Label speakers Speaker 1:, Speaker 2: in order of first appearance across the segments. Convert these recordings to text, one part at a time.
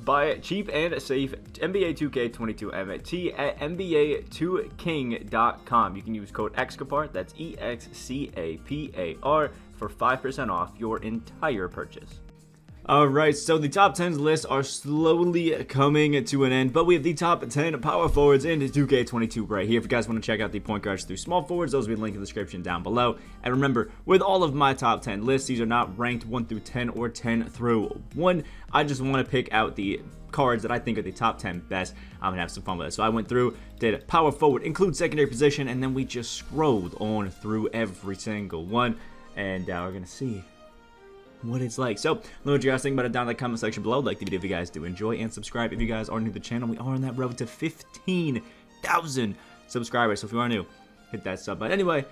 Speaker 1: Buy cheap and safe NBA 2K22 MT at NBA2King.com. You can use code Excapar, that's EXCAPAR, for 5% off your entire purchase. Alright, so the top 10 lists are slowly coming to an end, but we have the top 10 power forwards in 2K22 right here. If you guys want to check out the point guards through small forwards, those will be linked in the description down below. And remember, with all of my top 10 lists, these are not ranked 1 through 10 or 10 through 1. I just want to pick out the cards that I think are the top 10 best and have some fun with it. So I went through, did power forward, include secondary position, and then we just scrolled on through every single one, and we're going to see what it's like. So let me know what you guys think about it down in the comment section below. Like the video if you guys do enjoy, and subscribe if you guys are new to the channel. We are on that road to 15,000 subscribers, so if you are new, hit that sub button. Anyway,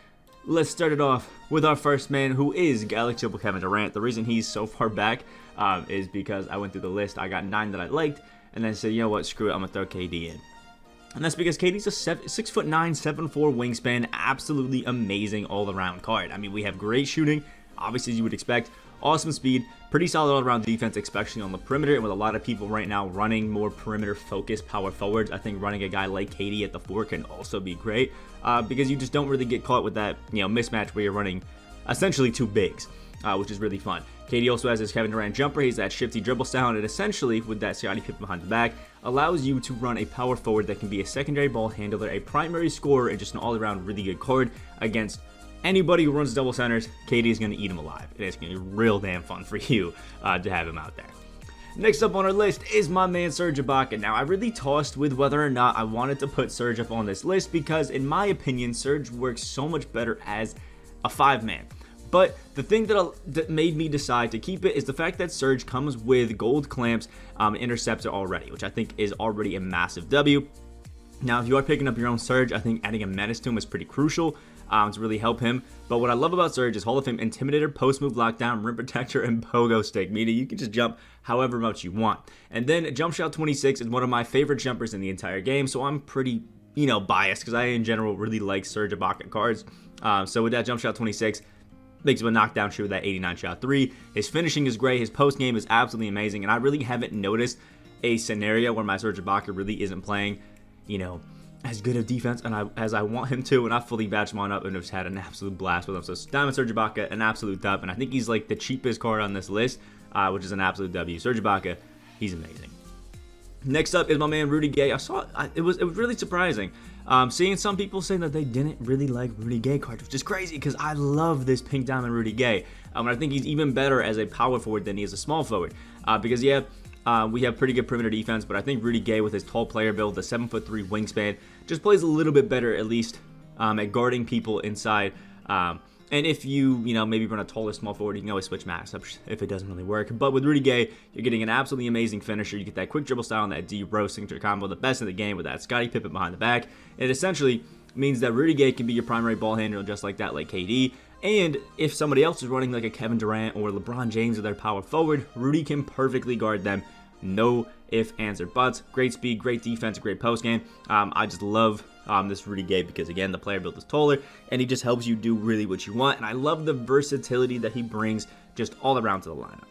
Speaker 1: let's start it off with our first man, who is Galaxy Kevin Durant. The reason he's so far back is because I went through the list, I got 9 that I liked, and then said, you know what, screw it, I'm gonna throw KD in. And that's because KD's a 6'9", 7'4" wingspan, absolutely amazing all-around card. I mean, we have great shooting, obviously as you would expect, awesome speed, pretty solid all-around defense, especially on the perimeter, and with a lot of people right now running more perimeter-focused power forwards, I think running a guy like KD at the 4 can also be great, because you just don't really get caught with that, mismatch where you're running essentially 2 bigs, which is really fun. KD also has his Kevin Durant jumper. He's that shifty dribble style, and it essentially, with that Scottie Pippen behind the back, allows you to run a power forward that can be a secondary ball handler, a primary scorer, and just an all-around really good card against anybody who runs double centers. KD is going to eat him alive. And it's going to be real damn fun for you to have him out there. Next up on our list is my man Serge Ibaka. Now, I really tossed with whether or not I wanted to put Serge up on this list because, in my opinion, Serge works so much better as a 5-man. But the thing that made me decide to keep it is the fact that Serge comes with gold clamps interceptor already, which I think is already a massive W. Now, if you are picking up your own Serge, I think adding a menace to him is pretty crucial to really help him. But what I love about Serge is Hall of Fame Intimidator, Post Move Lockdown, Rim Protector, and Pogo Stick, meaning you can just jump however much you want. And then Jump Shot 26 is one of my favorite jumpers in the entire game, so I'm pretty, biased because I, in general, really like Serge Ibaka cards. So with that Jump Shot 26, makes him a knockdown shooter with that 89 shot 3. His finishing is great. His post game is absolutely amazing. And I really haven't noticed a scenario where my Serge Ibaka really isn't playing, as good of defense as I want him to. And I fully batched him on up and have had an absolute blast with him. So Diamond Serge Ibaka, an absolute dub. And I think he's like the cheapest card on this list, which is an absolute W. Serge Ibaka, he's amazing. Next up is my man Rudy Gay. It was really surprising seeing some people say that they didn't really like Rudy Gay cards, which is crazy because I love this pink diamond Rudy Gay. And I think he's even better as a power forward than he is a small forward because we have pretty good perimeter defense, but I think Rudy Gay with his tall player build, the 7'3" wingspan, just plays a little bit better at least at guarding people inside. And if you, maybe run a taller small forward, you can always switch matchups if it doesn't really work. But with Rudy Gay, you're getting an absolutely amazing finisher. You get that quick dribble style and that D-Row signature combo, the best in the game with that Scottie Pippen behind the back. It essentially means that Rudy Gay can be your primary ball handler just like that, like KD. And if somebody else is running like a Kevin Durant or LeBron James or their power forward, Rudy can perfectly guard them. No ifs, ands, or buts. Great speed, great defense, great post game. I just love this Rudy Gay because, again, the player build is taller and he just helps you do really what you want. And I love the versatility that he brings just all around to the lineup.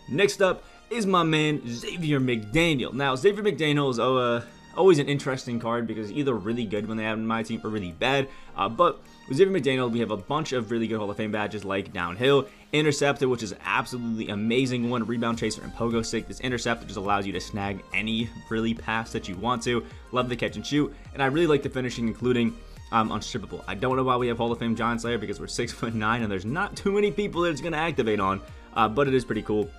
Speaker 1: Next up is my man Xavier McDaniel. Now, Xavier McDaniel is always an interesting card because he's either really good when they have him in my team or really bad. But with Xavier McDaniel, we have a bunch of really good Hall of Fame badges like Downhill, Interceptor, which is an absolutely amazing one, Rebound Chaser, and Pogo Stick. This Interceptor just allows you to snag any really pass that you want to. Love the catch and shoot, and I really like the finishing, including unstrippable. I don't know why we have Hall of Fame Giant Slayer because we're 6'9", and there's not too many people that it's going to activate on, but it is pretty cool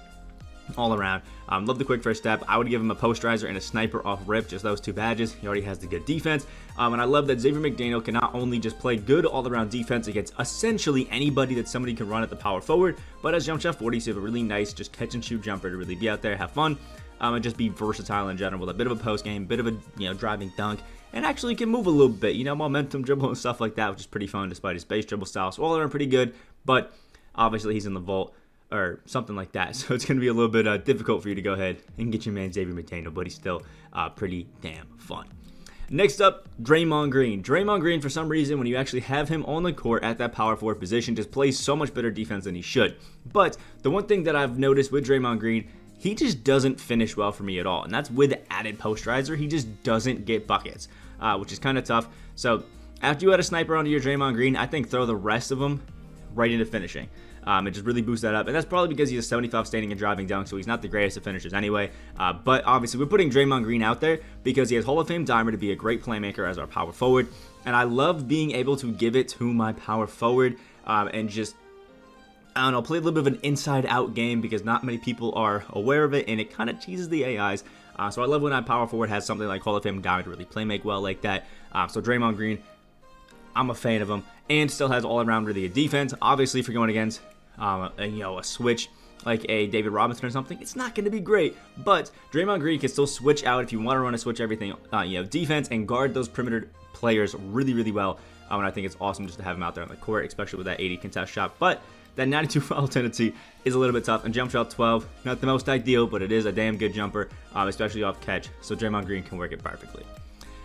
Speaker 1: all around. Love the quick first step. I would give him a posterizer and a sniper off rip, just those 2 badges. He already has the good defense. And I love that Xavier McDaniel can not only just play good all-around defense against essentially anybody that somebody can run at the power forward, but as Jump Shot 40, so you have a really nice just catch and shoot jumper to really be out there, have fun, and just be versatile in general with a bit of a post game, bit of a driving dunk, and actually can move a little bit, momentum dribble and stuff like that, which is pretty fun despite his base dribble style. So all around pretty good, but obviously he's in the vault or something like that, so it's going to be a little bit difficult for you to go ahead and get your man Xavier McDaniel, but he's still pretty damn fun. Next up, Draymond Green. Draymond Green, for some reason, when you actually have him on the court at that power forward position, just plays so much better defense than he should. But the one thing that I've noticed with Draymond Green he just doesn't finish well for me at all. And that's with added posterizer. He just doesn't get buckets, which is kind of tough. So after you add a sniper onto your Draymond Green, I think throw the rest of them right into finishing. It just really boosts that up. And that's probably because he's a 75 standing and driving dunk, so he's not the greatest of finishers anyway. But obviously, we're putting Draymond Green out there because he has Hall of Fame dimer to be a great playmaker as our power forward. And I love being able to give it to my power forward and just, I don't know, play a little bit of an inside-out game because not many people are aware of it, and it kind of teases the AIs. So I love when our power forward has something like Hall of Fame dimer to really play make well like that. So Draymond Green, I'm a fan of him, and still has all-around really good defense. Obviously, if you're going against a switch like a David Robinson or something, it's not going to be great. But Draymond Green can still switch out if you want to run a switch everything, defense and guard those perimeter players really, really well. And I think it's awesome just to have him out there on the court, especially with that 80 contest shot. But that 92 foul tendency is a little bit tough, and jump shot 12, not the most ideal, but it is a damn good jumper, especially off catch. So Draymond Green can work it perfectly.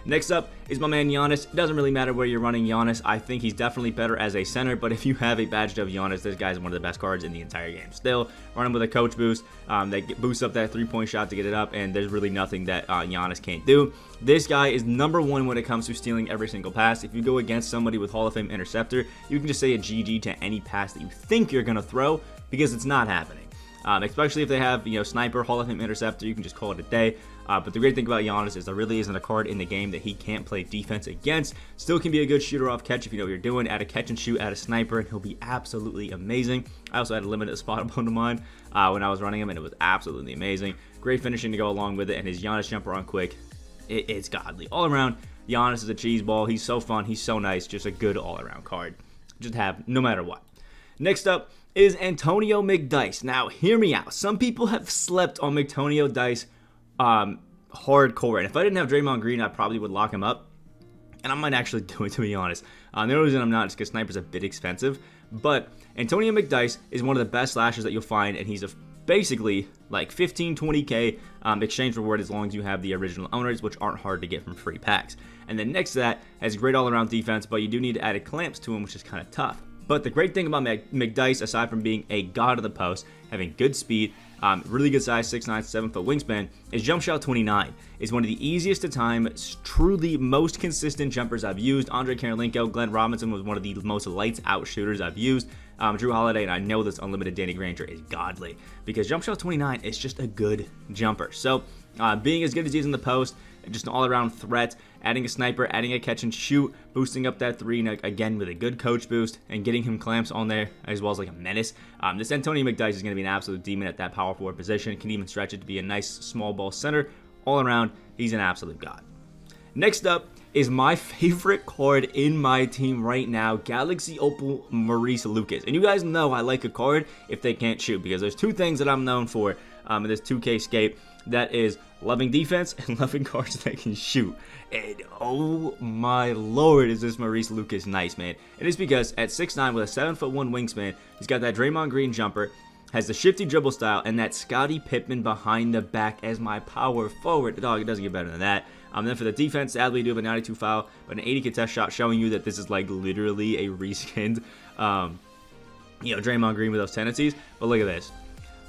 Speaker 1: Next up is my man Giannis. It doesn't really matter where you're running Giannis. I think he's definitely better as a center, but if you have a badged up Giannis, this guy's one of the best cards in the entire game. Still, run him with a coach boost that boosts up that three-point shot to get it up, and there's really nothing that Giannis can't do. This guy is number one when it comes to stealing every single pass. If you go against somebody with Hall of Fame interceptor, you can just say a GG to any pass that you think you're going to throw because it's not happening. Especially if they have, sniper, Hall of Fame interceptor, you can just call it a day. But the great thing about Giannis is there really isn't a card in the game that he can't play defense against. Still can be a good shooter off catch if you know what you're doing. Add a catch and shoot, add a sniper, and he'll be absolutely amazing. I also had a limited spot up onto mine when I was running him, and it was absolutely amazing. Great finishing to go along with it, and his Giannis jumper on quick, it's godly. All around, Giannis is a cheese ball. He's so fun. He's so nice. Just a good all-around card. Just have no matter what. Next up is Antonio McDyess. Now, hear me out. Some people have slept on McDyess hardcore. And if I didn't have Draymond Green, I probably would lock him up. And I might actually do it, to be honest. The only reason I'm not is because Sniper's a bit expensive. But Antonio McDyess is one of the best slashers that you'll find, and he's basically like 15, 20K exchange reward as long as you have the original owners, which aren't hard to get from free packs. And then next to that, has great all-around defense, but you do need to add clamps to him, which is kind of tough. But the great thing about McDyess, aside from being a god of the post, having good speed, really good size, 6'9", 7-foot wingspan, is jump shot 29. Is one of the easiest to time, truly most consistent jumpers I've used. Andre Karolinko, Glenn Robinson was one of the most lights out shooters I've used. Drew Holiday, and I know this unlimited Danny Granger is godly because jump shot 29 is just a good jumper. So being as good as he is in the post, just an all-around threat, adding a sniper, adding a catch and shoot, boosting up that three, again with a good coach boost, and getting him clamps on there as well as like a menace. This Antonio McDyess is going to be an absolute demon at that power forward position. Can even stretch it to be a nice small ball center. All around, he's an absolute god. Next up is my favorite card in my team right now, Galaxy Opal Maurice Lucas. And you guys know I like a card if they can't shoot, because there's two things that I'm known for in this 2K scape. That is loving defense and loving cards that can shoot. And oh my lord, is this Maurice Lucas nice, man. And it's because at 6'9" with a 7'1" wingspan, he's got that Draymond Green jumper, has the shifty dribble style, and that Scottie Pippen behind the back as my power forward. Dog, it doesn't get better than that. Then for the defense, sadly, we do have a 92 foul, but an 80 contest shot, showing you that this is like literally a reskinned, Draymond Green with those tendencies. But look at this.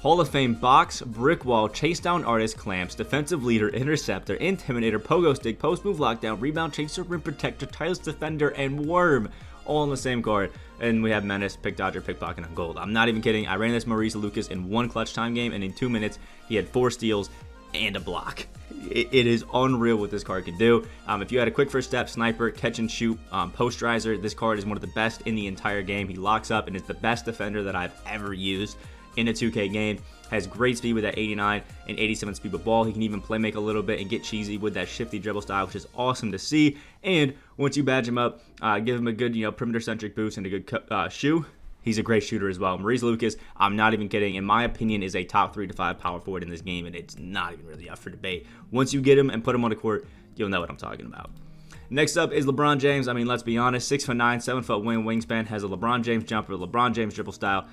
Speaker 1: Hall of Fame box, brick wall, chase down artist, clamps, defensive leader, interceptor, intimidator, pogo stick, post move lockdown, rebound chaser, rim protector, tireless defender, and worm, all in the same card. And we have menace, pick dodger, pickpocket, and gold. I'm not even kidding. I ran this Maurice Lucas in one clutch time game, and in 2 minutes, he had 4 steals and a block. It is unreal what this card can do. If you had a quick first step, sniper, catch and shoot, posterizer, this card is one of the best in the entire game. He locks up and is the best defender that I've ever used in a 2K game. Has great speed with that 89 and 87 speed with ball. He can even play make a little bit and get cheesy with that shifty dribble style, which is awesome to see. And once you badge him up, give him a good perimeter centric boost and a good shoe, he's a great shooter as well. Maurice Lucas, I'm not even kidding, in my opinion, is a top 3 to 5 power forward in this game, and it's not even really up for debate. Once you get him and put him on the court, you'll know what I'm talking about. Next up is LeBron James. I mean, let's be honest, 6'9", 7-foot wingspan, has a LeBron James jumper, LeBron James dribble style,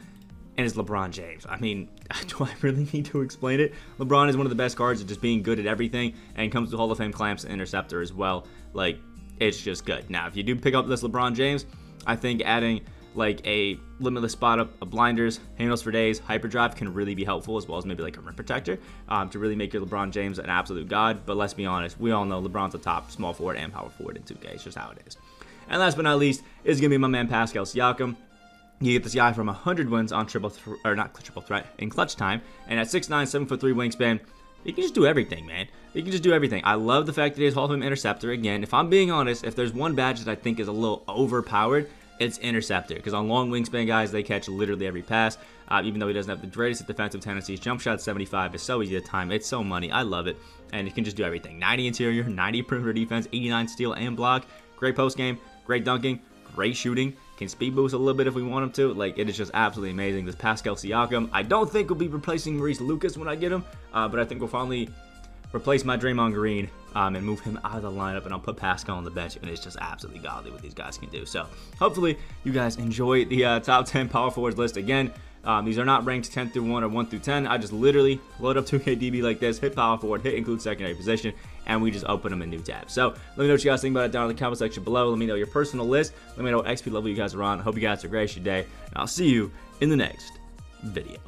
Speaker 1: and it's LeBron James. I mean, do I really need to explain it? LeBron is one of the best cards at just being good at everything, and comes with Hall of Fame clamps and interceptor as well. Like, it's just good. Now, if you do pick up this LeBron James, I think adding like a limitless spot up, a blinders, handles for days, hyperdrive can really be helpful, as well as maybe like a rim protector to really make your LeBron James an absolute god. But let's be honest, we all know LeBron's a top small forward and power forward in 2K. It's just how it is. And last but not least is going to be my man Pascal Siakam. You get this guy from 100 wins on in clutch time, and at 6'9", 7'3" wingspan, he can just do everything, man. He can just do everything. I love the fact that he's Hall of Fame interceptor. Again, if I'm being honest, if there's one badge that I think is a little overpowered, it's interceptor. Because on long wingspan guys, they catch literally every pass. Even though he doesn't have the greatest defensive tendencies, jump shot 75 is so easy to time. It's so money. I love it. And he can just do everything. 90 interior, 90 perimeter defense, 89 steal and block. Great post game, great dunking, great shooting. Can speed boost a little bit if we want him to. Like, it is just absolutely amazing. This Pascal Siakam, I don't think we'll be replacing Maurice Lucas when I get him, but I think we'll finally replace my Draymond Green and move him out of the lineup, and I'll put Pascal on the bench, and it's just absolutely godly what these guys can do. So hopefully you guys enjoy the top 10 power forwards list. Again, these are not ranked 10 through 1 or 1 through 10. I just literally load up 2KDB like this, hit power forward, hit include secondary position, and we just open them in new tabs. So let me know what you guys think about it down in the comment section below. Let me know your personal list. Let me know what XP level you guys are on. I hope you guys have a great day, and I'll see you in the next video.